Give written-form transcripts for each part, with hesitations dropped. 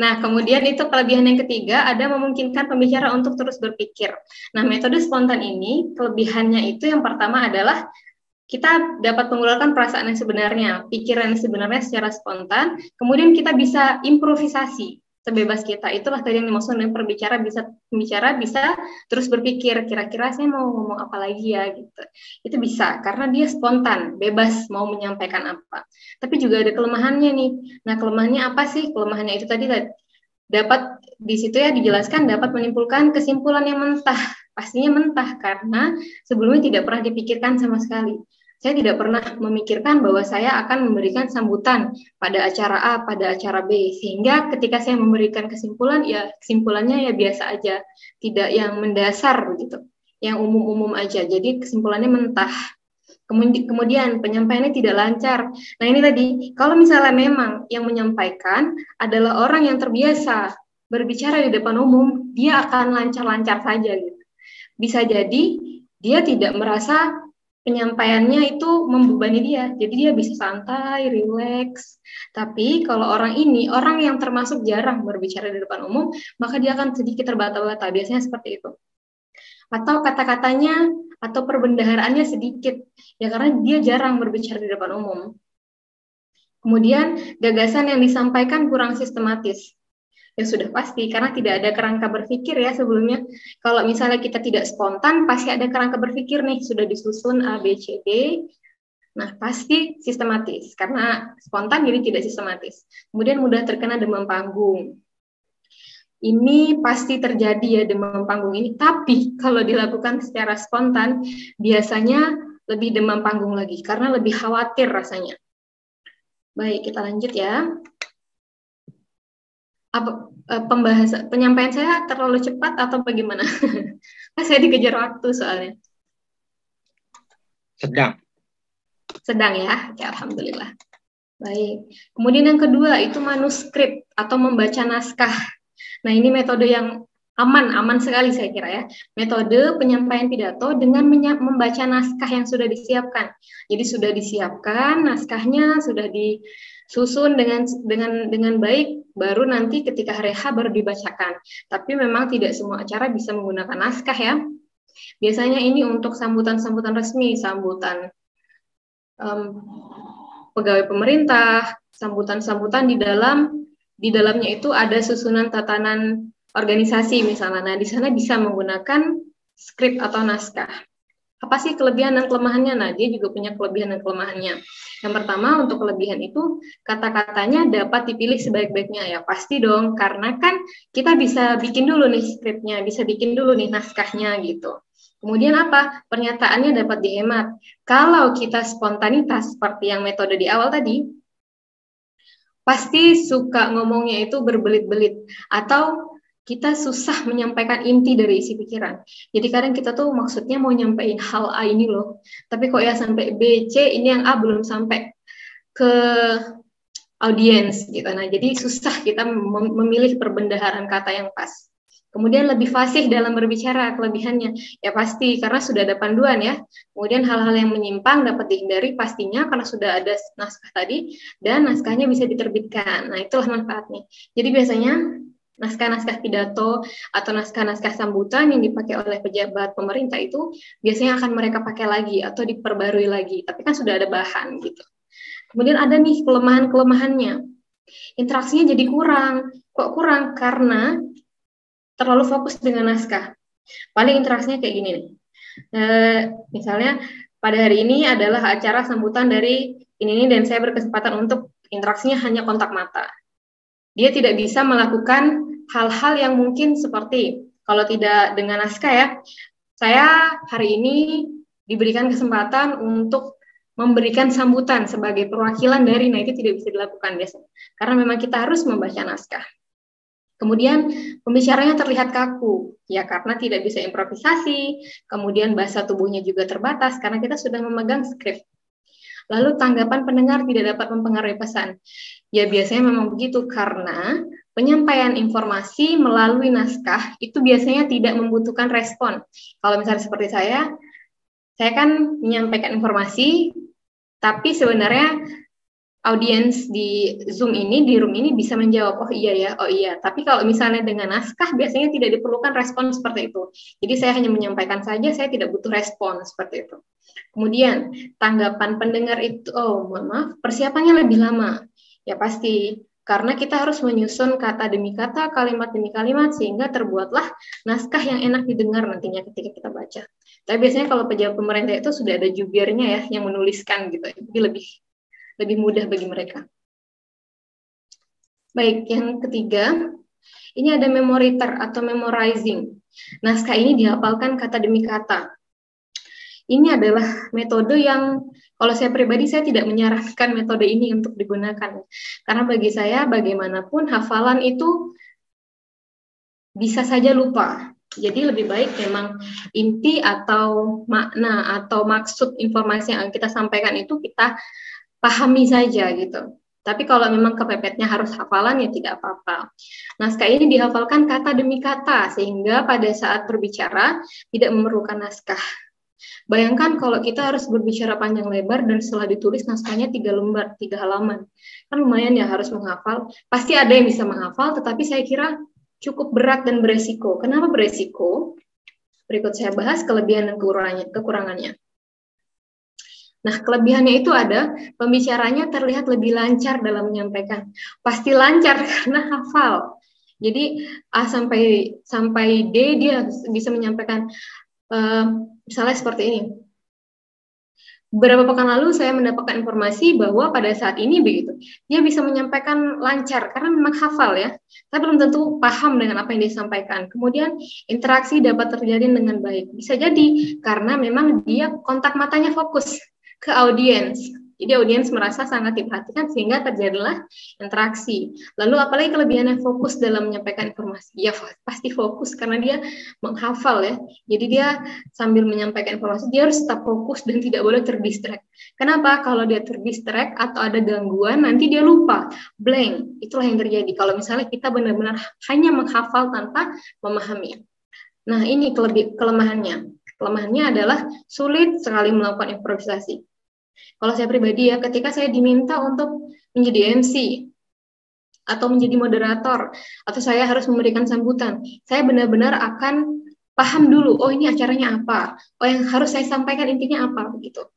Nah, kemudian itu kelebihan yang ketiga, ada memungkinkan pembicara untuk terus berpikir. Nah, metode spontan ini, kelebihannya itu yang pertama adalah kita dapat mengeluarkan perasaan yang sebenarnya, pikiran yang sebenarnya secara spontan, kemudian kita bisa improvisasi sebebas kita. Itulah tadi yang dimaksud dengan pembicara bisa terus berpikir, kira-kira saya mau ngomong apa lagi ya gitu. Itu bisa karena dia spontan, bebas mau menyampaikan apa. Tapi juga ada kelemahannya nih. Nah, kelemahannya apa sih? Kelemahannya itu tadi dapat di situ ya dijelaskan dapat menimbulkan kesimpulan yang mentah. Pastinya mentah karena sebelumnya tidak pernah dipikirkan sama sekali. Saya tidak pernah memikirkan bahwa saya akan memberikan sambutan pada acara A, pada acara B. Sehingga ketika saya memberikan kesimpulan, ya kesimpulannya ya biasa aja. Tidak yang mendasar begitu. Yang umum-umum aja. Jadi kesimpulannya mentah. Kemudian penyampaiannya tidak lancar. Nah ini tadi, kalau misalnya memang yang menyampaikan adalah orang yang terbiasa berbicara di depan umum, dia akan lancar-lancar saja. Gitu. Bisa jadi dia tidak merasa penyampaiannya itu membebani dia, jadi dia bisa santai, rileks. Tapi kalau orang ini, orang yang termasuk jarang berbicara di depan umum, maka dia akan sedikit terbata-bata, biasanya seperti itu. Atau kata-katanya atau perbendaharaannya sedikit, ya karena dia jarang berbicara di depan umum. Kemudian gagasan yang disampaikan kurang sistematis. Ya sudah pasti, karena tidak ada kerangka berpikir ya sebelumnya. Kalau misalnya kita tidak spontan, pasti ada kerangka berpikir nih, sudah disusun A, B, C, D. Nah, pasti sistematis, karena spontan jadi tidak sistematis. Kemudian mudah terkena demam panggung. Ini pasti terjadi ya demam panggung ini, tapi kalau dilakukan secara spontan, biasanya lebih demam panggung lagi, karena lebih khawatir rasanya. Baik, kita lanjut ya. Penyampaian saya terlalu cepat atau bagaimana? Saya dikejar waktu soalnya. Sedang ya, ya alhamdulillah. Baik. Kemudian yang kedua itu manuskrip atau membaca naskah. Nah ini metode yang aman sekali saya kira ya. Metode penyampaian pidato dengan membaca naskah yang sudah disiapkan. Jadi sudah disiapkan naskahnya, sudah disusun dengan baik, baru nanti ketika hari H baru dibacakan. Tapi memang tidak semua acara bisa menggunakan naskah ya. Biasanya ini untuk sambutan-sambutan resmi, sambutan pegawai pemerintah, sambutan-sambutan di dalamnya itu ada susunan tatanan organisasi misalnya. Nah, di sana bisa menggunakan skrip atau naskah. Apa sih kelebihan dan kelemahannya? Nah, dia juga punya kelebihan dan kelemahannya. Yang pertama, untuk kelebihan itu, kata-katanya dapat dipilih sebaik-baiknya. Ya, pasti dong, karena kan kita bisa bikin dulu nih skripnya, bisa bikin dulu nih naskahnya gitu. Kemudian apa? Pernyataannya dapat dihemat. Kalau kita spontanitas, seperti yang metode di awal tadi, pasti suka ngomongnya itu berbelit-belit. Atau kita susah menyampaikan inti dari isi pikiran. Jadi kadang kita tuh maksudnya mau nyampein hal A ini loh, tapi kok ya sampai B, C, ini yang A belum sampai ke audiens gitu. Nah, jadi susah kita memilih perbendaharaan kata yang pas. Kemudian lebih fasih dalam berbicara, kelebihannya. Ya pasti, karena sudah ada panduan ya. Kemudian hal-hal yang menyimpang dapat dihindari pastinya karena sudah ada naskah tadi, dan naskahnya bisa diterbitkan. Nah, itulah manfaatnya. Jadi biasanya naskah-naskah pidato atau naskah-naskah sambutan yang dipakai oleh pejabat pemerintah itu biasanya akan mereka pakai lagi atau diperbarui lagi, tapi kan sudah ada bahan gitu. Kemudian ada nih kelemahan-kelemahannya. Interaksinya jadi kurang. Kok kurang? Karena terlalu fokus dengan naskah. Paling interaksinya kayak gini nih. Misalnya pada hari ini adalah acara sambutan dari ini dan saya berkesempatan untuk interaksinya hanya kontak mata. Dia tidak bisa melakukan hal-hal yang mungkin seperti, kalau tidak dengan naskah ya, saya hari ini diberikan kesempatan untuk memberikan sambutan sebagai perwakilan dari, nah itu tidak bisa dilakukan biasanya. Karena memang kita harus membaca naskah. Kemudian pembicaranya terlihat kaku, ya karena tidak bisa improvisasi, kemudian bahasa tubuhnya juga terbatas karena kita sudah memegang skrip. Lalu tanggapan pendengar tidak dapat mempengaruhi pesan. Ya biasanya memang begitu karena penyampaian informasi melalui naskah itu biasanya tidak membutuhkan respon. Kalau misalnya seperti saya kan menyampaikan informasi, tapi sebenarnya audiens di Zoom ini, di room ini bisa menjawab, oh iya ya, oh iya. Tapi kalau misalnya dengan naskah, biasanya tidak diperlukan respon seperti itu. Jadi saya hanya menyampaikan saja, saya tidak butuh respon seperti itu. Kemudian, tanggapan pendengar itu, oh mohon maaf, persiapannya lebih lama. Ya pasti, karena kita harus menyusun kata demi kata, kalimat demi kalimat, sehingga terbuatlah naskah yang enak didengar nantinya ketika kita baca. Tapi biasanya kalau pejabat pemerintah itu sudah ada jubirnya ya, yang menuliskan gitu. Jadi lebih mudah bagi mereka. Baik, yang ketiga, ini ada memoriter atau memorizing. Naskah ini dihafalkan kata demi kata. Ini adalah metode yang, kalau saya pribadi, saya tidak menyarankan metode ini untuk digunakan. Karena bagi saya, bagaimanapun hafalan itu bisa saja lupa. Jadi lebih baik memang inti atau makna atau maksud informasi yang kita sampaikan itu kita pahami saja gitu. Tapi kalau memang kepepetnya harus hafalan ya tidak apa-apa. Naskah ini dihafalkan kata demi kata sehingga pada saat berbicara tidak memerlukan naskah. Bayangkan kalau kita harus berbicara panjang lebar dan setelah ditulis naskahnya 3 lembar, 3 halaman. Kan lumayan ya harus menghafal. Pasti ada yang bisa menghafal, tetapi saya kira cukup berat dan beresiko. Kenapa beresiko? Berikut saya bahas kelebihan dan kekurangannya. Nah, kelebihannya itu ada, pembicaranya terlihat lebih lancar dalam menyampaikan. Pasti lancar karena hafal. Jadi A sampai D dia bisa menyampaikan, misalnya seperti ini. Beberapa pekan lalu saya mendapatkan informasi bahwa pada saat ini begitu, dia bisa menyampaikan lancar karena memang hafal ya, tapi belum tentu paham dengan apa yang disampaikan. Kemudian interaksi dapat terjadi dengan baik. Bisa jadi karena memang dia kontak matanya fokus ke audiens. Jadi audiens merasa sangat diperhatikan sehingga terjadilah interaksi. Lalu apalagi kelebihannya fokus dalam menyampaikan informasi. Ya pasti fokus karena dia menghafal ya. Jadi dia sambil menyampaikan informasi dia harus tetap fokus dan tidak boleh terdistract. Kenapa? Kalau dia terdistract atau ada gangguan nanti dia lupa, blank. Itulah yang terjadi kalau misalnya kita benar-benar hanya menghafal tanpa memahami. Nah, ini kelemahannya. Kelemahannya adalah sulit sekali melakukan improvisasi. Kalau saya pribadi ya, ketika saya diminta untuk menjadi MC atau menjadi moderator, atau saya harus memberikan sambutan, saya benar-benar akan paham dulu, oh ini acaranya apa, oh yang harus saya sampaikan intinya apa, begitu.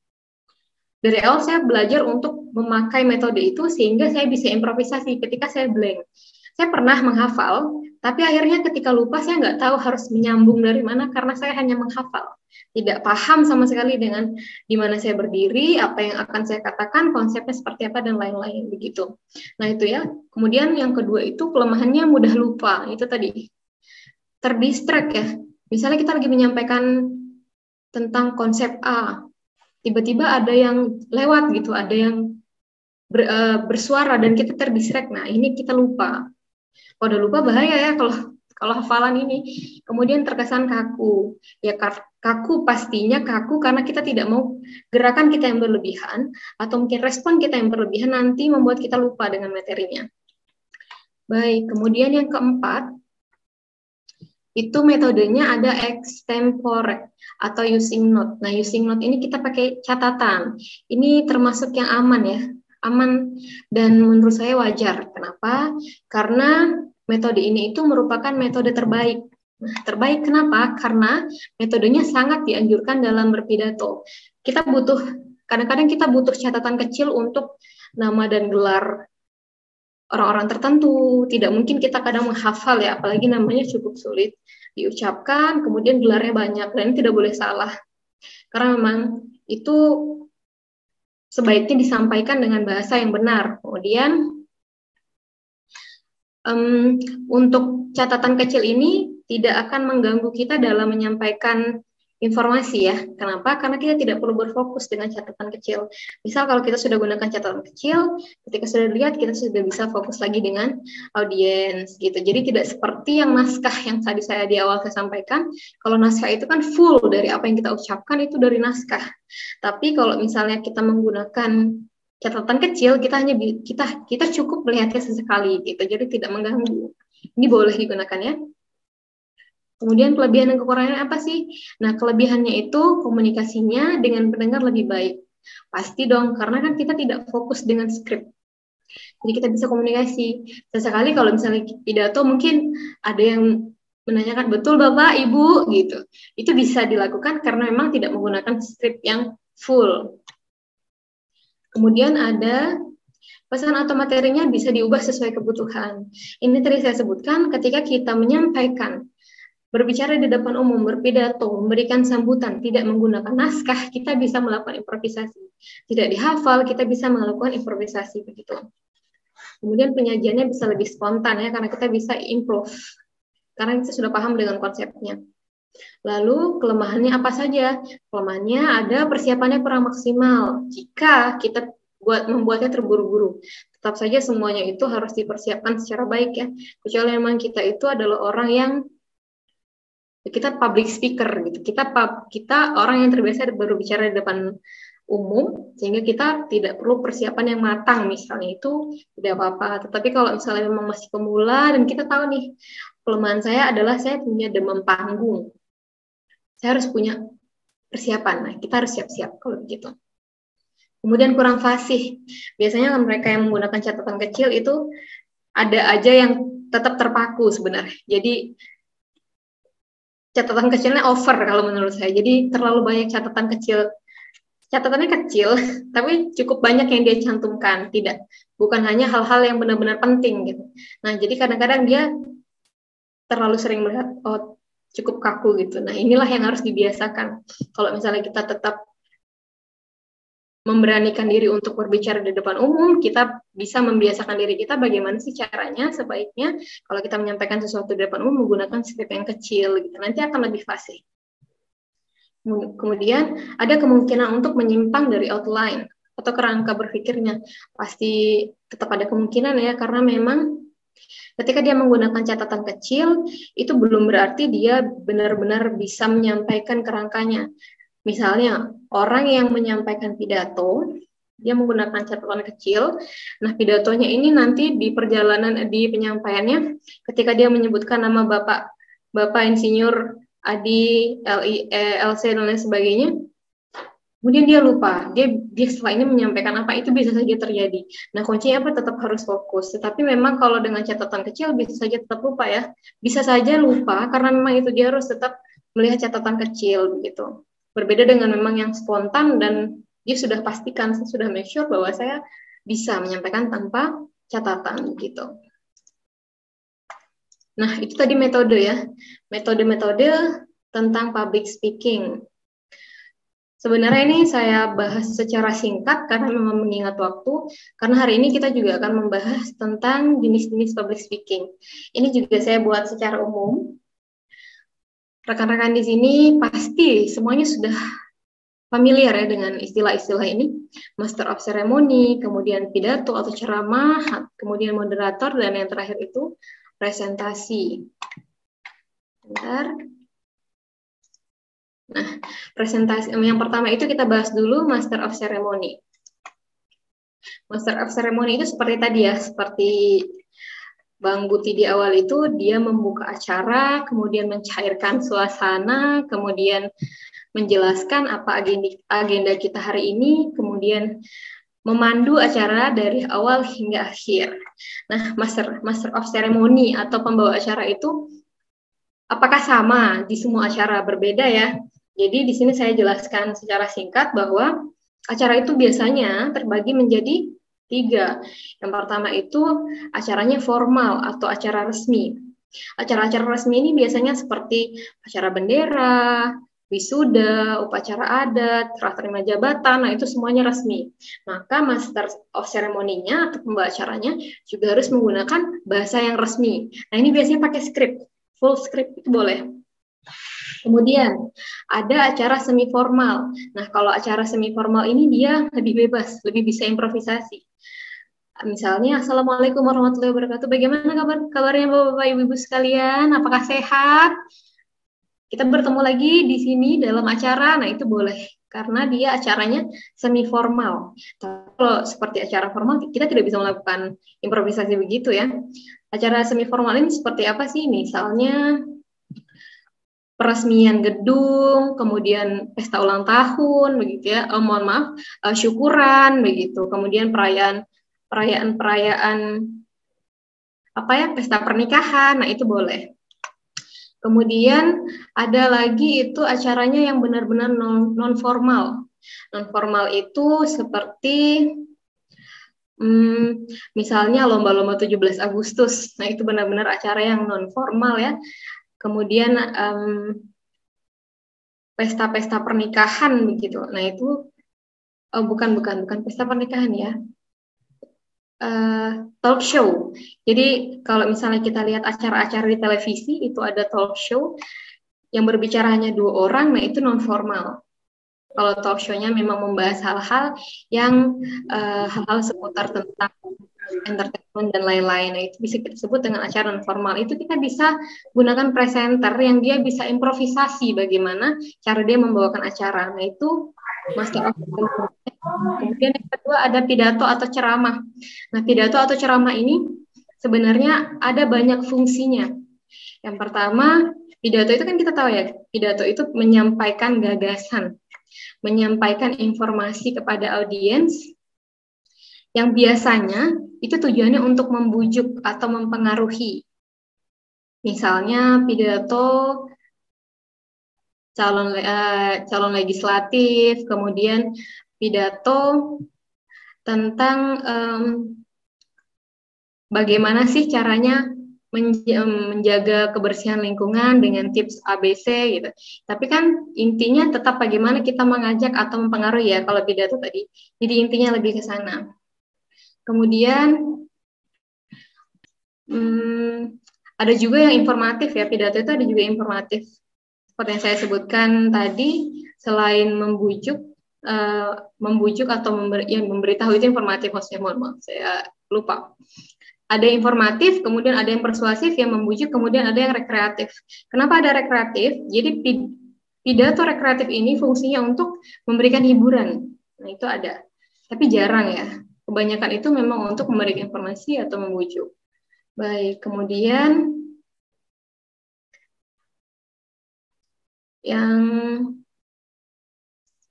Dari awal saya belajar untuk memakai metode itu sehingga saya bisa improvisasi ketika saya blank. Saya pernah menghafal, tapi akhirnya ketika lupa saya nggak tahu harus menyambung dari mana karena saya hanya menghafal. Tidak paham sama sekali dengan di mana saya berdiri, apa yang akan saya katakan, konsepnya seperti apa, dan lain-lain begitu. Nah itu ya. Kemudian yang kedua itu kelemahannya mudah lupa. Itu tadi. Terdistract ya. Misalnya kita lagi menyampaikan tentang konsep A, tiba-tiba ada yang lewat gitu, ada yang bersuara dan kita terdistract. Nah ini kita lupa. Kalau udah lupa bahaya ya kalau hafalan ini. Kemudian terkesan kaku. Ya kaku pastinya kaku karena kita tidak mau gerakan kita yang berlebihan atau mungkin respon kita yang berlebihan nanti membuat kita lupa dengan materinya. Baik, kemudian yang keempat itu metodenya ada extempore atau using note. Nah, using note ini kita pakai catatan. Ini termasuk yang aman ya. Aman dan menurut saya wajar. Kenapa? Karena metode ini itu merupakan metode terbaik. Nah, terbaik kenapa? Karena metodenya sangat dianjurkan dalam berpidato. Kadang-kadang kita butuh catatan kecil untuk nama dan gelar orang-orang tertentu. Tidak mungkin kita kadang menghafal ya, apalagi namanya cukup sulit diucapkan, kemudian gelarnya banyak, dan tidak boleh salah. Karena memang itu sebaiknya disampaikan dengan bahasa yang benar. Kemudian untuk catatan kecil ini tidak akan mengganggu kita dalam menyampaikan informasi ya. Kenapa? Karena kita tidak perlu berfokus dengan catatan kecil. Misal kalau kita sudah gunakan catatan kecil, ketika sudah lihat kita sudah bisa fokus lagi dengan audiens gitu. Jadi tidak seperti yang naskah yang tadi saya di awal saya sampaikan. Kalau naskah itu kan full dari apa yang kita ucapkan itu dari naskah. Tapi kalau misalnya kita menggunakan catatan kecil, kita cukup melihatnya sesekali gitu, jadi tidak mengganggu. Ini boleh digunakan ya. Kemudian kelebihan dan kekurangannya apa sih? Nah, kelebihannya itu komunikasinya dengan pendengar lebih baik. Pasti dong, karena kan kita tidak fokus dengan skrip. Jadi kita bisa komunikasi. Sesekali kalau misalnya pidato mungkin ada yang menanyakan, betul Bapak, Ibu, gitu. Itu bisa dilakukan karena memang tidak menggunakan skrip yang full. Kemudian ada pesan atau materinya bisa diubah sesuai kebutuhan. Ini tadi saya sebutkan ketika kita menyampaikan, berbicara di depan umum, berpidato, memberikan sambutan, tidak menggunakan naskah, kita bisa melakukan improvisasi. Tidak dihafal, kita bisa melakukan improvisasi begitu. Kemudian penyajiannya bisa lebih spontan ya, karena kita bisa improve. Karena kita sudah paham dengan konsepnya. Lalu kelemahannya apa saja? Kelemahannya ada persiapannya kurang maksimal. Jika kita membuatnya terburu-buru, tetap saja semuanya itu harus dipersiapkan secara baik ya. Kecuali memang kita itu adalah orang yang kita public speaker gitu. Kita orang yang terbiasa berbicara di depan umum, sehingga kita tidak perlu persiapan yang matang, misalnya itu tidak apa-apa. Tetapi kalau misalnya memang masih pemula dan kita tahu nih, kelemahan saya adalah saya punya demam panggung. Saya harus punya persiapan. Nah, kita harus siap-siap kalau begitu. Kemudian kurang fasih. Biasanya mereka yang menggunakan catatan kecil itu ada aja yang tetap terpaku sebenarnya. Jadi catatan kecilnya over kalau menurut saya. Jadi terlalu banyak catatan kecil. Catatannya kecil, tapi cukup banyak yang dia cantumkan. Tidak, bukan hanya hal-hal yang benar-benar penting gitu. Nah, jadi kadang-kadang dia terlalu sering melihat, oh cukup kaku gitu. Nah, inilah yang harus dibiasakan. Kalau misalnya kita tetap memberanikan diri untuk berbicara di depan umum, kita bisa membiasakan diri kita bagaimana sih caranya sebaiknya kalau kita menyampaikan sesuatu di depan umum menggunakan skrip yang kecil gitu. Nanti akan lebih fasih. Kemudian ada kemungkinan untuk menyimpang dari outline atau kerangka berpikirnya. Pasti tetap ada kemungkinan ya, karena memang ketika dia menggunakan catatan kecil, itu belum berarti dia benar-benar bisa menyampaikan kerangkanya. Misalnya, orang yang menyampaikan pidato, dia menggunakan catatan kecil, nah pidatonya ini nanti di perjalanan, di penyampaiannya, ketika dia menyebutkan nama Bapak Insinyur Adi, LC, dan lain sebagainya, kemudian dia lupa, dia setelah ini menyampaikan apa, itu bisa saja terjadi. Nah, kuncinya apa? Tetap harus fokus. Tetapi memang kalau dengan catatan kecil bisa saja tetap lupa ya. Bisa saja lupa karena memang itu dia harus tetap melihat catatan kecil begitu. Berbeda dengan memang yang spontan dan dia sudah pastikan, saya sudah make sure bahwa saya bisa menyampaikan tanpa catatan gitu. Nah, itu tadi metode ya. Metode-metode tentang public speaking. Sebenarnya ini saya bahas secara singkat karena memang mengingat waktu, karena hari ini kita juga akan membahas tentang jenis-jenis public speaking. Ini juga saya buat secara umum. Rekan-rekan di sini pasti semuanya sudah familiar ya dengan istilah-istilah ini. Master of Ceremony, kemudian pidato atau ceramah, kemudian moderator, dan yang terakhir itu presentasi. Bentar. Nah, presentasi yang pertama itu kita bahas dulu Master of Ceremony. Master of Ceremony itu seperti tadi ya, seperti Bang Buti di awal itu, dia membuka acara, kemudian mencairkan suasana, kemudian menjelaskan apa agenda kita hari ini, kemudian memandu acara dari awal hingga akhir. Nah, Master of Ceremony atau pembawa acara itu apakah sama di semua acara? Berbeda ya. Jadi di sini saya jelaskan secara singkat bahwa acara itu biasanya terbagi menjadi 3. Yang pertama itu acaranya formal atau acara resmi. Acara-acara resmi ini biasanya seperti acara bendera, wisuda, upacara adat, serah terima jabatan, nah itu semuanya resmi. Maka Master of Ceremony-nya atau pembawa acaranya juga harus menggunakan bahasa yang resmi. Nah ini biasanya pakai skrip, full script itu boleh. Kemudian ada acara semi formal. Nah kalau acara semi formal ini dia lebih bebas, lebih bisa improvisasi. Misalnya, Assalamualaikum warahmatullahi wabarakatuh. Bagaimana kabarnya Bapak Ibu sekalian? Apakah sehat? Kita bertemu lagi di sini dalam acara, nah itu boleh karena dia acaranya semi formal. Kalau seperti acara formal kita tidak bisa melakukan improvisasi begitu ya. Acara semi formal ini seperti apa sih? Misalnya peresmian gedung, kemudian pesta ulang tahun, begitu ya. Mohon maaf, syukuran, begitu. Kemudian perayaan apa ya, pesta pernikahan. Nah, itu boleh. Kemudian ada lagi itu acaranya yang benar-benar non formal. Non formal itu seperti misalnya lomba-lomba 17 Agustus. Nah, itu benar-benar acara yang non formal ya. Kemudian pesta-pesta pernikahan begitu. Nah, itu bukan pesta pernikahan ya. Talk show. Jadi kalau misalnya kita lihat acara-acara di televisi itu ada talk show yang berbicara hanya 2 orang, nah itu non formal. Kalau talk show-nya memang membahas hal-hal yang hal-hal seputar tentang entertainment dan lain-lain, nah itu bisa kita sebut dengan acara non formal. Itu kita bisa gunakan presenter yang dia bisa improvisasi bagaimana cara dia membawakan acara. Nah itu master of. Kemudian yang kedua ada pidato atau ceramah. Nah, pidato atau ceramah ini sebenarnya ada banyak fungsinya. Yang pertama, pidato itu kan kita tahu ya, pidato itu menyampaikan gagasan, menyampaikan informasi kepada audiens yang biasanya itu tujuannya untuk membujuk atau mempengaruhi. Misalnya pidato calon legislatif, kemudian pidato tentang bagaimana sih caranya menjaga kebersihan lingkungan dengan tips ABC gitu. Tapi kan intinya tetap bagaimana kita mengajak atau mempengaruhi ya kalau pidato tadi. Jadi intinya lebih ke sana. Kemudian ada juga yang informatif ya, pidato itu ada juga informatif. Seperti yang saya sebutkan tadi, selain membujuk atau memberitahu itu informatif, maksudnya mohon maaf saya lupa. Ada informatif, kemudian ada yang persuasif, yang membujuk, kemudian ada yang rekreatif. Kenapa ada rekreatif? Jadi pidato rekreatif ini fungsinya untuk memberikan hiburan. Nah, itu ada. Tapi jarang ya. Kebanyakan itu memang untuk memberikan informasi atau membujuk. Baik, kemudian yang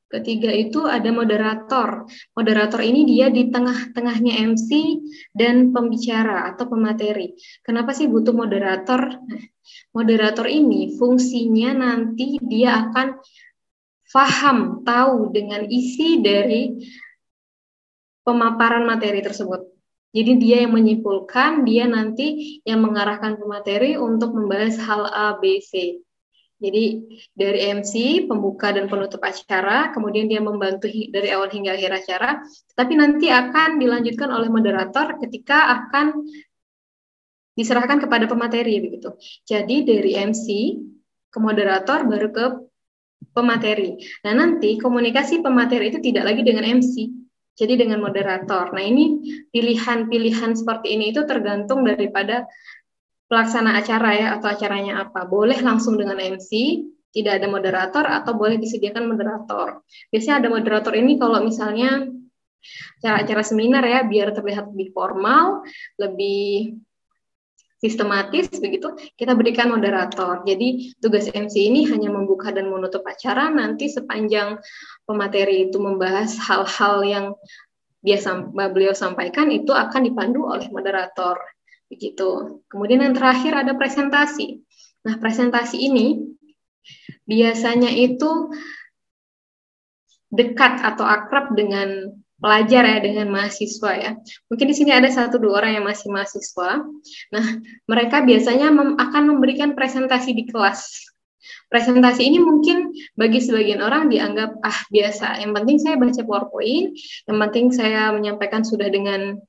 ketiga itu ada moderator. Moderator ini dia di tengah-tengahnya MC dan pembicara atau pemateri. Kenapa sih butuh moderator? Nah, moderator ini fungsinya nanti dia akan paham, tahu dengan isi dari pemaparan materi tersebut. Jadi dia yang menyimpulkan, dia nanti yang mengarahkan pemateri untuk membahas hal A, B, C. Jadi dari MC, pembuka dan penutup acara, kemudian dia membantu dari awal hingga akhir acara, tapi nanti akan dilanjutkan oleh moderator ketika akan diserahkan kepada pemateri begitu. Jadi dari MC ke moderator baru ke pemateri. Nah, nanti komunikasi pemateri itu tidak lagi dengan MC, jadi dengan moderator. Nah, ini pilihan-pilihan seperti ini itu tergantung daripada pelaksana acara ya, atau acaranya apa. Boleh langsung dengan MC, tidak ada moderator, atau boleh disediakan moderator. Biasanya ada moderator ini kalau misalnya acara-acara seminar ya, biar terlihat lebih formal, lebih sistematis begitu, kita berikan moderator. Jadi tugas MC ini hanya membuka dan menutup acara, nanti sepanjang pemateri itu membahas hal-hal yang biasa beliau sampaikan, itu akan dipandu oleh moderator. Begitu. Kemudian yang terakhir ada presentasi. Nah, presentasi ini biasanya itu dekat atau akrab dengan pelajar ya, dengan mahasiswa ya. Mungkin di sini ada 1-2 orang yang masih mahasiswa. Nah, mereka biasanya akan memberikan presentasi di kelas. Presentasi ini mungkin bagi sebagian orang dianggap biasa. Yang penting saya baca PowerPoint, yang penting saya menyampaikan sudah dengan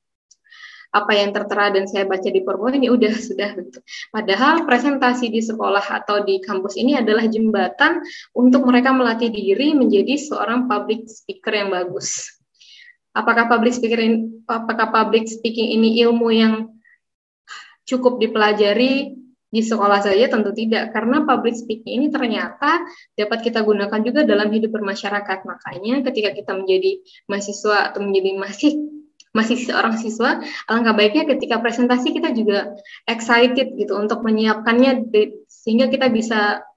apa yang tertera dan saya baca di PowerPoint, ya udah sudah gitu. Padahal presentasi di sekolah atau di kampus ini adalah jembatan untuk mereka melatih diri menjadi seorang public speaker yang bagus. Apakah public speaking ini ilmu yang cukup dipelajari di sekolah saja? Tentu tidak, karena public speaking ini ternyata dapat kita gunakan juga dalam hidup bermasyarakat. Makanya ketika kita menjadi mahasiswa atau menjadi masih seorang siswa, alangkah baiknya ketika presentasi kita juga excited gitu untuk menyiapkannya sehingga kita bisa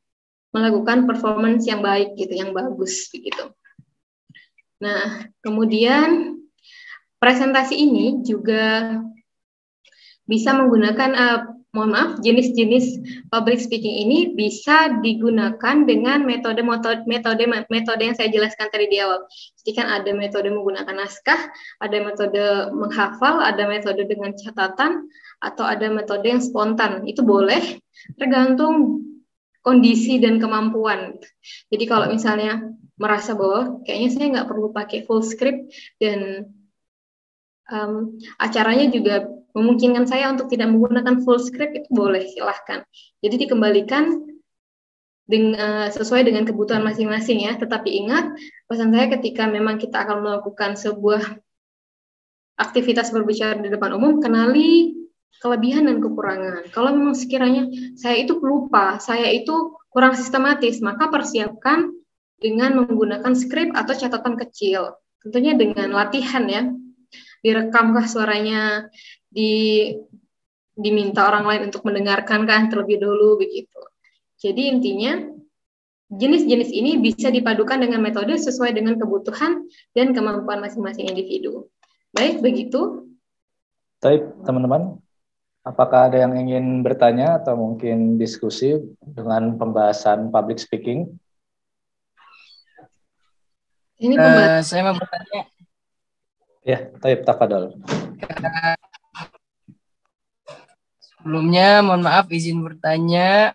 melakukan performance yang baik gitu, yang bagus begitu. Nah, kemudian presentasi ini juga bisa menggunakan jenis-jenis public speaking ini bisa digunakan dengan metode yang saya jelaskan tadi di awal. Jadi kan ada metode menggunakan naskah, ada metode menghafal, ada metode dengan catatan, atau ada metode yang spontan. Itu boleh tergantung kondisi dan kemampuan. Jadi kalau misalnya merasa bahwa kayaknya saya nggak perlu pakai full script dan acaranya juga memungkinkan saya untuk tidak menggunakan full script, itu boleh, silahkan. Jadi dikembalikan sesuai dengan kebutuhan masing-masing ya. Tetapi ingat, pesan saya ketika memang kita akan melakukan sebuah aktivitas berbicara di depan umum, kenali kelebihan dan kekurangan. Kalau memang sekiranya saya itu pelupa, saya itu kurang sistematis, maka persiapkan dengan menggunakan skrip atau catatan kecil. Tentunya dengan latihan ya. Direkamkah suaranya, diminta orang lain untuk mendengarkan kan terlebih dulu begitu. Jadi intinya jenis-jenis ini bisa dipadukan dengan metode sesuai dengan kebutuhan dan kemampuan masing-masing individu. Baik, begitu. Baik, teman-teman. Apakah ada yang ingin bertanya atau mungkin diskusi dengan pembahasan public speaking? Ini saya mau bertanya. Ya, tafadhol. Sebelumnya, mohon maaf izin bertanya,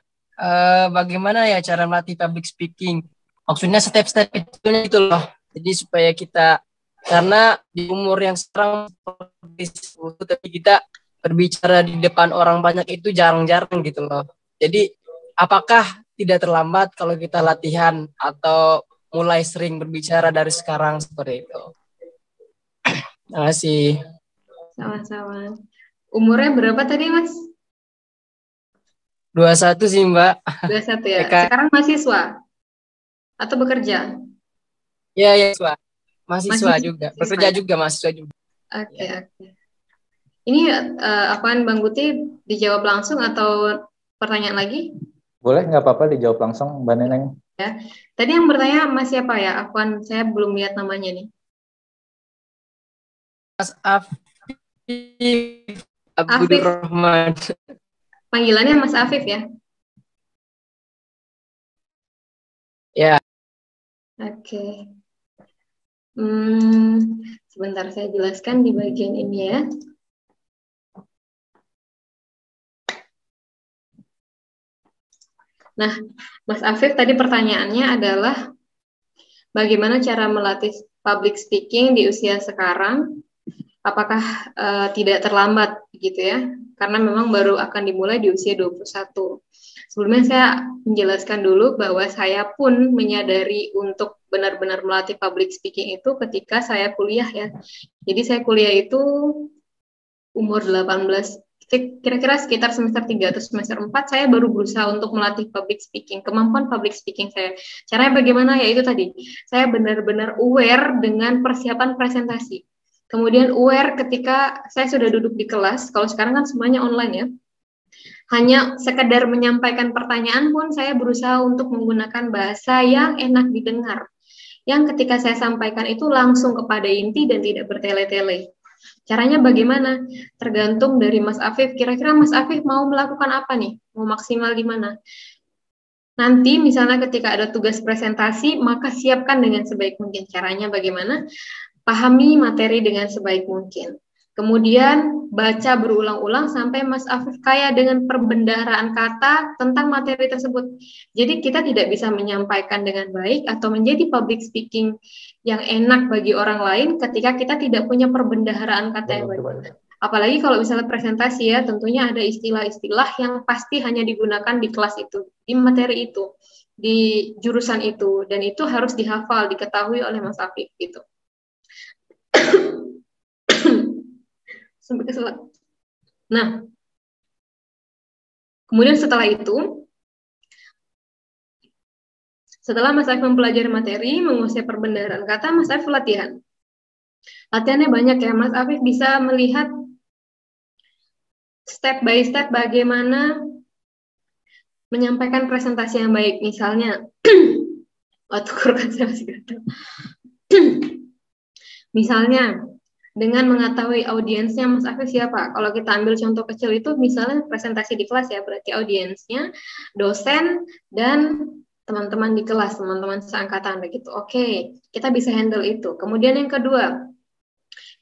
bagaimana ya cara melatih public speaking? Maksudnya step-step itu gitu loh. Jadi supaya kita, karena di umur yang sekarang tapi kita berbicara di depan orang banyak itu jarang-jarang gitu loh. Jadi apakah tidak terlambat kalau kita latihan atau mulai sering berbicara dari sekarang seperti itu? Terima kasih. Sama-sama. Umurnya berapa tadi, Mas? 21 sih, Mbak. 21 ya. Sekarang mahasiswa atau bekerja? Ya, mahasiswa. Mahasiswa juga. Bekerja juga, mahasiswa juga. Oke. Ini apaan Bang Guti dijawab langsung atau pertanyaan lagi? Boleh, nggak apa-apa dijawab langsung, Mbak Neneng. Ya. Tadi yang bertanya Mas siapa ya? Apaan, saya belum lihat namanya nih. Mas Afif Abdurrahman. Panggilannya Mas Afif ya? Ya. Oke. Sebentar saya jelaskan di bagian ini ya. Nah, Mas Afif tadi pertanyaannya adalah bagaimana cara melatih public speaking di usia sekarang? Apakah tidak terlambat gitu ya? Karena memang baru akan dimulai di usia 21. Sebelumnya saya menjelaskan dulu bahwa saya pun menyadari untuk benar-benar melatih public speaking itu ketika saya kuliah ya. Jadi saya kuliah itu umur 18, kira-kira sekitar semester 3 atau semester 4 saya baru berusaha untuk melatih public speaking, kemampuan public speaking saya. Caranya bagaimana? Ya itu tadi, saya benar-benar aware dengan persiapan presentasi. Kemudian aware ketika saya sudah duduk di kelas, kalau sekarang kan semuanya online ya, hanya sekedar menyampaikan pertanyaan pun saya berusaha untuk menggunakan bahasa yang enak didengar. Yang ketika saya sampaikan itu langsung kepada inti dan tidak bertele-tele. Caranya bagaimana? Tergantung dari Mas Afif. Kira-kira Mas Afif mau melakukan apa nih? Mau maksimal di mana? Nanti misalnya ketika ada tugas presentasi, maka siapkan dengan sebaik mungkin. Caranya bagaimana? Pahami materi dengan sebaik mungkin. Kemudian baca berulang-ulang sampai Mas Afif kaya dengan perbendaharaan kata tentang materi tersebut. Jadi kita tidak bisa menyampaikan dengan baik atau menjadi public speaking yang enak bagi orang lain ketika kita tidak punya perbendaharaan kata yang baik. Apalagi kalau misalnya presentasi ya, tentunya ada istilah-istilah yang pasti hanya digunakan di kelas itu, di materi itu, di jurusan itu, dan itu harus dihafal, diketahui oleh Mas Afif gitu. Nah, kemudian setelah itu, setelah Mas Afif mempelajari materi, menguasai perbendaharaan kata, Mas Afif latihan. Latihannya banyak ya, Mas Afif bisa melihat step by step bagaimana menyampaikan presentasi yang baik. Misalnya, waktu kan saya masih gatal. Misalnya, dengan mengetahui audiensnya Mas Afif siapa. Kalau kita ambil contoh kecil itu misalnya presentasi di kelas ya, berarti audiensnya dosen dan teman-teman di kelas, teman-teman seangkatan begitu. Oke, kita bisa handle itu. Kemudian yang kedua,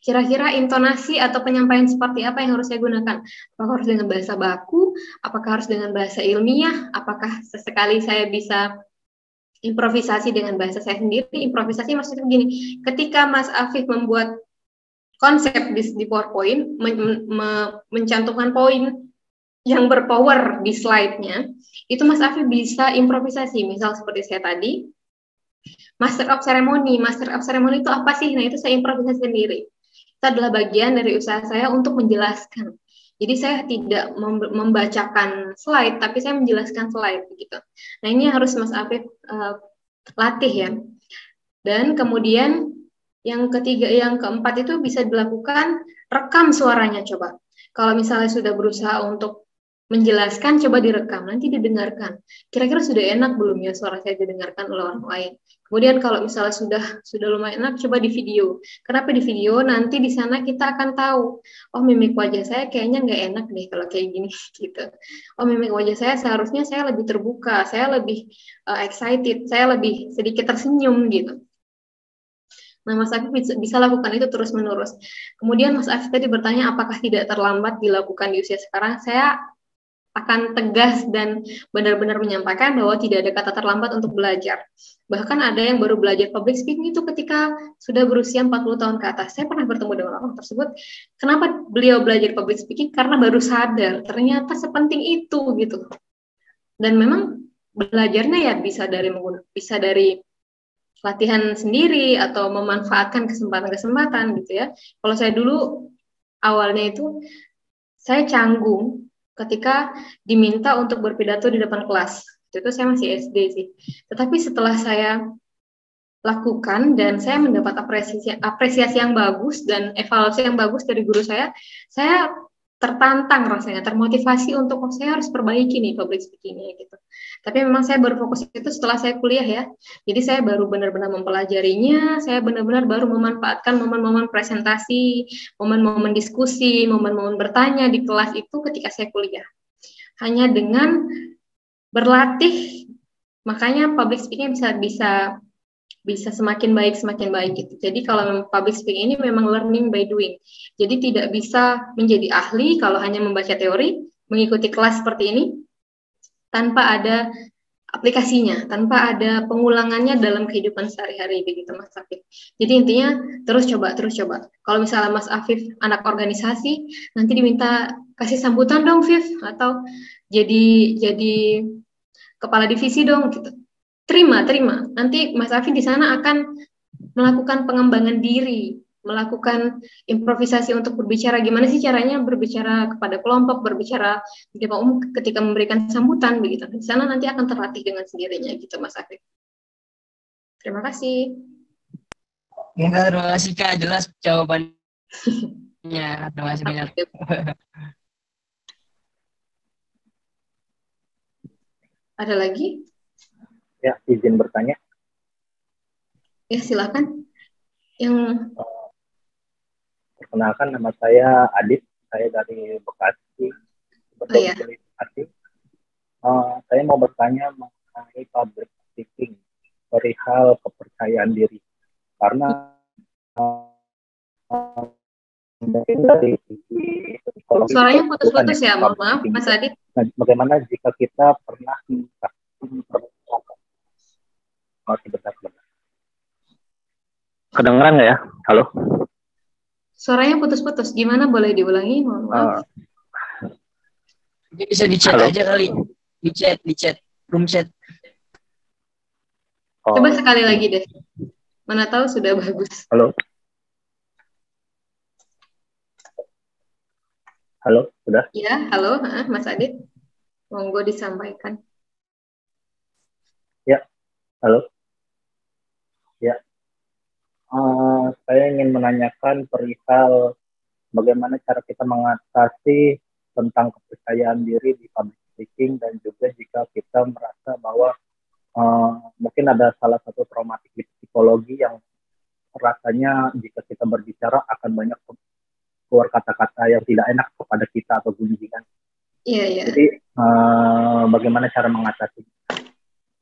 kira-kira intonasi atau penyampaian seperti apa yang harus saya gunakan? Apakah harus dengan bahasa baku? Apakah harus dengan bahasa ilmiah? Apakah sesekali saya bisa improvisasi dengan bahasa saya sendiri? Improvisasi maksudnya begini, ketika Mas Afif membuat konsep di PowerPoint, mencantumkan poin yang berpower di slide-nya, itu Mas Afif bisa improvisasi. Misal seperti saya tadi, Master of Ceremony. Master of Ceremony itu apa sih? Nah, itu saya improvisasi sendiri. Itu adalah bagian dari usaha saya untuk menjelaskan. Jadi saya tidak membacakan slide, tapi saya menjelaskan slide gitu. Nah, ini harus Mas Afif latih ya. Dan kemudian yang ketiga, yang keempat itu bisa dilakukan rekam suaranya coba. Kalau misalnya sudah berusaha untuk menjelaskan, coba direkam, nanti didengarkan. Kira-kira sudah enak belum ya suara saya didengarkan oleh orang lain. Kemudian kalau misalnya sudah lumayan enak, coba di video. Kenapa di video? Nanti di sana kita akan tahu, oh mimik wajah saya kayaknya nggak enak deh kalau kayak gini gitu. Oh mimik wajah saya seharusnya saya lebih terbuka, saya lebih excited, saya lebih sedikit tersenyum gitu. Nah, Mas Afif bisa lakukan itu terus-menerus. Kemudian Mas Afif tadi bertanya apakah tidak terlambat dilakukan di usia sekarang. Saya akan tegas dan benar-benar menyampaikan bahwa tidak ada kata terlambat untuk belajar. Bahkan ada yang baru belajar public speaking itu ketika sudah berusia 40 tahun ke atas. Saya pernah bertemu dengan orang tersebut. Kenapa beliau belajar public speaking? Karena baru sadar ternyata sepenting itu gitu. Dan memang belajarnya ya bisa dari latihan sendiri atau memanfaatkan kesempatan-kesempatan gitu ya. Kalau saya dulu awalnya itu saya canggung ketika diminta untuk berpidato di depan kelas. Itu saya masih SD sih. Tetapi setelah saya lakukan dan saya mendapat apresiasi yang bagus dan evaluasi yang bagus dari guru saya tertantang rasanya, termotivasi untuk saya harus perbaiki nih public speaking-nya gitu. Tapi memang saya baru fokus itu setelah saya kuliah ya. Jadi saya baru benar-benar mempelajarinya, saya benar-benar baru memanfaatkan momen-momen presentasi, momen-momen diskusi, momen-momen bertanya di kelas itu ketika saya kuliah. Hanya dengan berlatih, makanya public speaking bisa semakin baik gitu. Jadi kalau public speaking ini memang learning by doing. Jadi tidak bisa menjadi ahli kalau hanya membaca teori, mengikuti kelas seperti ini, tanpa ada aplikasinya, tanpa ada pengulangannya dalam kehidupan sehari-hari begitu Mas Afif. Jadi intinya terus coba. Kalau misalnya Mas Afif anak organisasi, nanti diminta kasih sambutan dong, Viv, atau jadi kepala divisi dong gitu. Terima. Nanti Mas Afif di sana akan melakukan pengembangan diri, melakukan improvisasi untuk berbicara. Gimana sih caranya berbicara kepada kelompok, berbicara di depan umum ketika memberikan sambutan begitu. Di sana nanti akan terlatih dengan sendirinya gitu Mas Afif. Terima kasih. Ya, terima kasih Kak, jelas jawabannya. Terima kasih banyak. Ada lagi? Ya, izin bertanya. Ya, silakan. Yang Perkenalkan, nama saya Adit, saya dari Bekasi. Bekasi. Saya mau bertanya mengenai public speaking, perihal kepercayaan diri. Karena mungkin dari suaranya putus-putus ya, mohon maaf Mas Adit. Bagaimana jika kita pernah kedengeran nggak ya? Halo? Suaranya putus-putus. Gimana, boleh diulangi? Mohon maaf. Bisa di chat aja kali. Di chat. Room chat. Coba sekali lagi deh. Mana tahu sudah bagus. Halo? Halo, sudah? Ya, halo, Mas Adit. Monggo disampaikan. Ya, halo. Ya. Saya ingin menanyakan perihal bagaimana cara kita mengatasi tentang kepercayaan diri di public speaking, dan juga jika kita merasa bahwa mungkin ada salah satu traumatik di psikologi yang rasanya jika kita berbicara akan banyak keluar kata-kata yang tidak enak kepada kita atau gunjingan. Iya, iya. Jadi bagaimana cara mengatasi?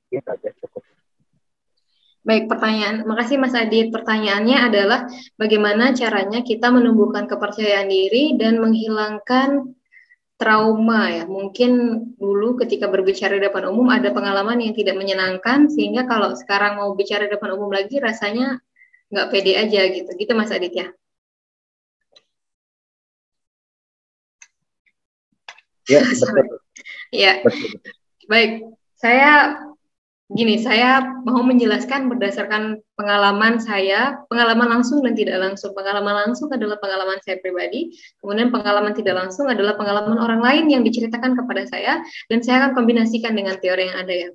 Itu aja cukup. Baik, makasih Mas Adit. Pertanyaannya adalah bagaimana caranya kita menumbuhkan kepercayaan diri dan menghilangkan trauma ya. Mungkin dulu ketika berbicara di depan umum ada pengalaman yang tidak menyenangkan, sehingga kalau sekarang mau bicara di depan umum lagi rasanya nggak pede aja gitu. Gitu Mas Adit ya? Ya, betul. Ya, betul. Baik. Saya mau menjelaskan berdasarkan pengalaman saya, pengalaman langsung dan tidak langsung. Pengalaman langsung adalah pengalaman saya pribadi, kemudian pengalaman tidak langsung adalah pengalaman orang lain yang diceritakan kepada saya, dan saya akan kombinasikan dengan teori yang ada ya.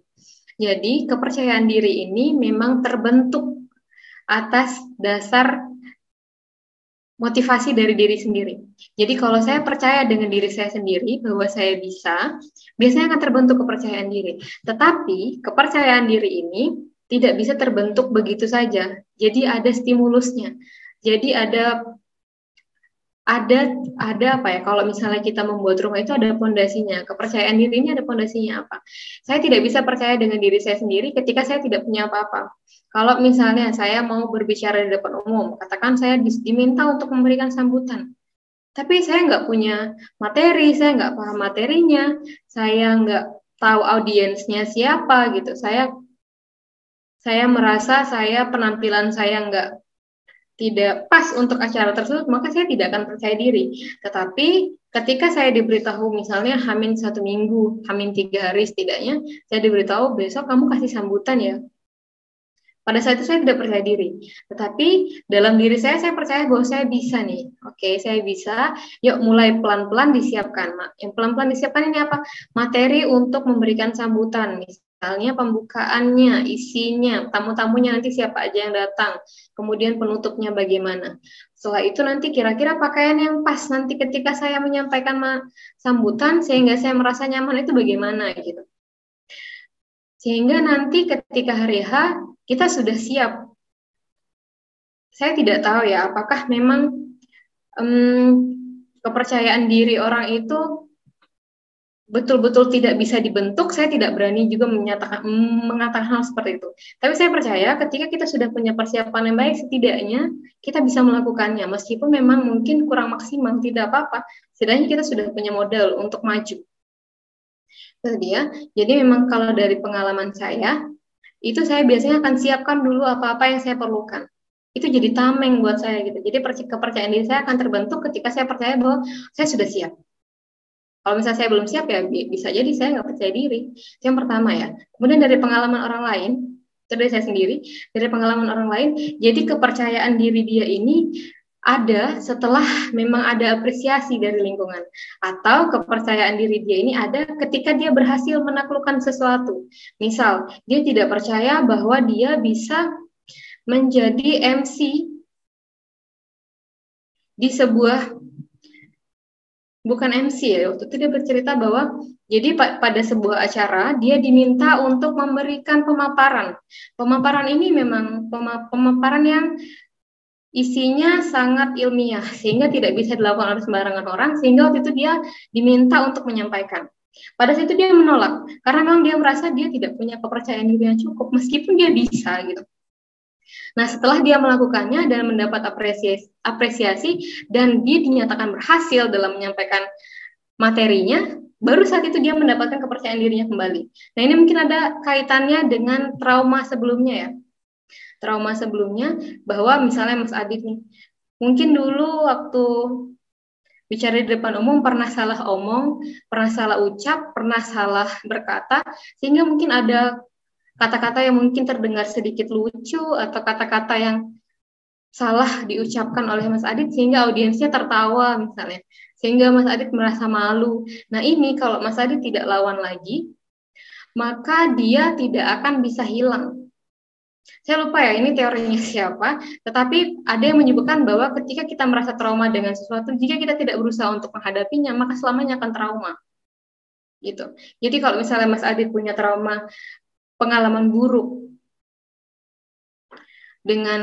Jadi, kepercayaan diri ini memang terbentuk atas dasar motivasi dari diri sendiri. Jadi kalau saya percaya dengan diri saya sendiri bahwa saya bisa, biasanya akan terbentuk kepercayaan diri. Tetapi kepercayaan diri ini tidak bisa terbentuk begitu saja. Jadi ada stimulusnya. Jadi ada apa ya, kalau misalnya kita membuat rumah itu ada fondasinya. Kepercayaan diri ini ada fondasinya apa? Saya tidak bisa percaya dengan diri saya sendiri ketika saya tidak punya apa-apa. Kalau misalnya saya mau berbicara di depan umum, katakan saya diminta untuk memberikan sambutan, tapi saya nggak punya materi, saya nggak paham materinya, saya nggak tahu audiensnya siapa gitu. Saya merasa penampilan saya tidak pas untuk acara tersebut, maka saya tidak akan percaya diri. Tetapi ketika saya diberitahu misalnya Hamin 1 minggu, Hamin 3 hari setidaknya, saya diberitahu besok kamu kasih sambutan ya. Pada saat itu saya tidak percaya diri. Tetapi dalam diri saya percaya bahwa saya bisa nih. Oke, saya bisa. Yuk mulai pelan-pelan disiapkan. Yang pelan-pelan disiapkan ini apa? Materi untuk memberikan sambutan. Misalnya pembukaannya, isinya, tamu-tamunya nanti siapa aja yang datang. Kemudian penutupnya bagaimana. Setelah itu nanti kira-kira pakaian yang pas nanti ketika saya menyampaikan sambutan sehingga saya merasa nyaman itu bagaimana gitu. Sehingga nanti ketika hari H kita sudah siap. Saya tidak tahu ya apakah memang kepercayaan diri orang itu betul-betul tidak bisa dibentuk. Saya tidak berani juga mengatakan hal seperti itu. Tapi saya percaya ketika kita sudah punya persiapan yang baik, setidaknya kita bisa melakukannya. Meskipun memang mungkin kurang maksimal, tidak apa-apa. Setidaknya kita sudah punya modal untuk maju. Jadi memang kalau dari pengalaman saya, itu saya biasanya akan siapkan dulu apa-apa yang saya perlukan. Itu jadi tameng buat saya gitu. Jadi kepercayaan diri saya akan terbentuk ketika saya percaya bahwa saya sudah siap. Kalau misalnya saya belum siap ya bisa jadi saya nggak percaya diri. Itu yang pertama ya. Kemudian dari pengalaman orang lain, itu dari saya sendiri, dari pengalaman orang lain, jadi kepercayaan diri dia ini ada setelah memang ada apresiasi dari lingkungan, atau kepercayaan diri dia ini ada ketika dia berhasil menaklukkan sesuatu. Misal, dia tidak percaya bahwa dia bisa menjadi MC di sebuah, bukan MC ya, waktu itu dia bercerita bahwa jadi pada sebuah acara dia diminta untuk memberikan pemaparan. Pemaparan ini memang pemaparan yang isinya sangat ilmiah, sehingga tidak bisa dilakukan oleh sembarangan orang, sehingga waktu itu dia diminta untuk menyampaikan. Pada saat itu dia menolak, karena memang dia merasa dia tidak punya kepercayaan diri yang cukup, meskipun dia bisa gitu. Nah, setelah dia melakukannya dan mendapat apresiasi dan dia dinyatakan berhasil dalam menyampaikan materinya, baru saat itu dia mendapatkan kepercayaan dirinya kembali. Nah, ini mungkin ada kaitannya dengan trauma sebelumnya ya. Trauma sebelumnya bahwa misalnya Mas Adit nih, mungkin dulu waktu bicara di depan umum pernah salah omong, pernah salah ucap, pernah salah berkata, sehingga mungkin ada kata-kata yang mungkin terdengar sedikit lucu atau kata-kata yang salah diucapkan oleh Mas Adit sehingga audiensnya tertawa misalnya, sehingga Mas Adit merasa malu. Nah ini kalau Mas Adit tidak lawan lagi, maka dia tidak akan bisa hilang. Saya lupa ya ini teorinya siapa, tetapi ada yang menyebutkan bahwa ketika kita merasa trauma dengan sesuatu, jika kita tidak berusaha untuk menghadapinya, maka selamanya akan trauma. gitu. Jadi kalau misalnya Mas Adit punya trauma pengalaman buruk dengan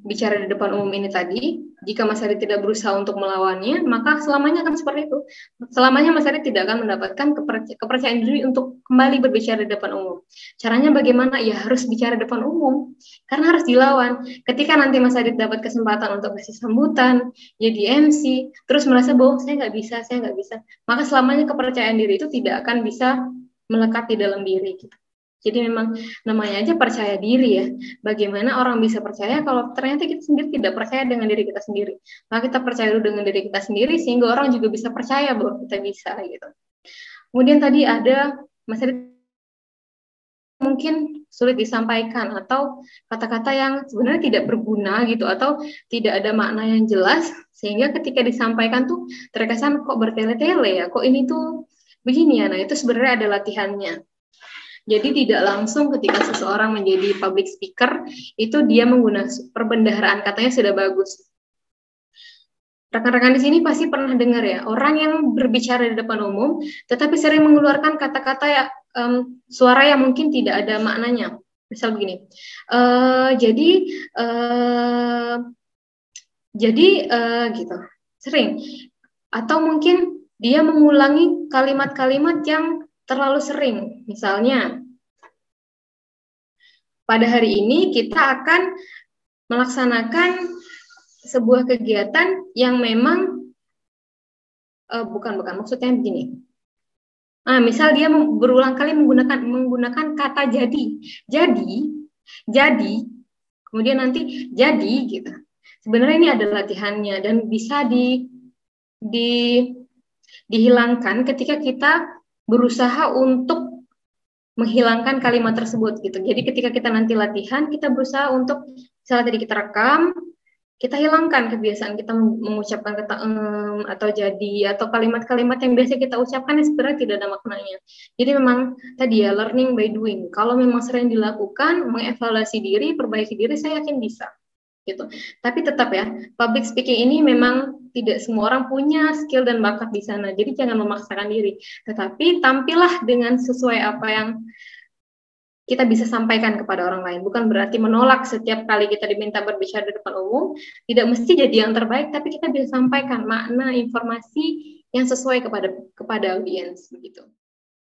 bicara di depan umum ini tadi, jika Mas Adit tidak berusaha untuk melawannya, maka selamanya akan seperti itu. Selamanya Mas Adit tidak akan mendapatkan kepercayaan diri untuk kembali berbicara di depan umum. Caranya bagaimana? Ya harus bicara di depan umum, karena harus dilawan. Ketika nanti Mas Adit dapat kesempatan untuk kasih sambutan, jadi MC, terus merasa bahwa saya nggak bisa, maka selamanya kepercayaan diri itu tidak akan bisa melekat di dalam diri kita. Jadi memang namanya aja percaya diri ya. Bagaimana orang bisa percaya kalau ternyata kita sendiri tidak percaya dengan diri kita sendiri. Maka kita percaya dulu dengan diri kita sendiri sehingga orang juga bisa percaya bahwa kita bisa gitu. Kemudian tadi ada masalah mungkin sulit disampaikan atau kata-kata yang sebenarnya tidak berguna gitu atau tidak ada makna yang jelas sehingga ketika disampaikan tuh terkesan kok bertele-tele ya, kok ini tuh begini ya. Nah, itu sebenarnya ada latihannya. Jadi tidak langsung ketika seseorang menjadi public speaker, itu dia menggunakan perbendaharaan katanya sudah bagus. Rekan-rekan di sini pasti pernah dengar ya, orang yang berbicara di depan umum, tetapi sering mengeluarkan kata-kata ya, suara yang mungkin tidak ada maknanya. Misal begini, gitu, sering. Atau mungkin dia mengulangi kalimat-kalimat yang terlalu sering. Misalnya, pada hari ini kita akan melaksanakan sebuah kegiatan yang memang bukan maksudnya begini. Misal dia berulang kali menggunakan kata jadi, kemudian nanti jadi gitu. Sebenarnya ini ada latihannya dan bisa dihilangkan ketika kita berusaha untuk menghilangkan kalimat tersebut gitu. Jadi ketika kita nanti latihan, kita berusaha untuk misalnya tadi kita rekam, kita hilangkan kebiasaan kita mengucapkan kata atau jadi atau kalimat-kalimat yang biasa kita ucapkan yang sebenarnya tidak ada maknanya. Jadi memang tadi ya learning by doing. Kalau memang sering dilakukan, mengevaluasi diri, perbaiki diri, saya yakin bisa. Gitu. Tapi tetap ya, public speaking ini memang tidak semua orang punya skill dan bakat di sana. Jadi jangan memaksakan diri. Tetapi tampillah dengan sesuai apa yang kita bisa sampaikan kepada orang lain. Bukan berarti menolak setiap kali kita diminta berbicara di depan umum. Tidak mesti jadi yang terbaik, tapi kita bisa sampaikan makna informasi yang sesuai kepada audiens begitu.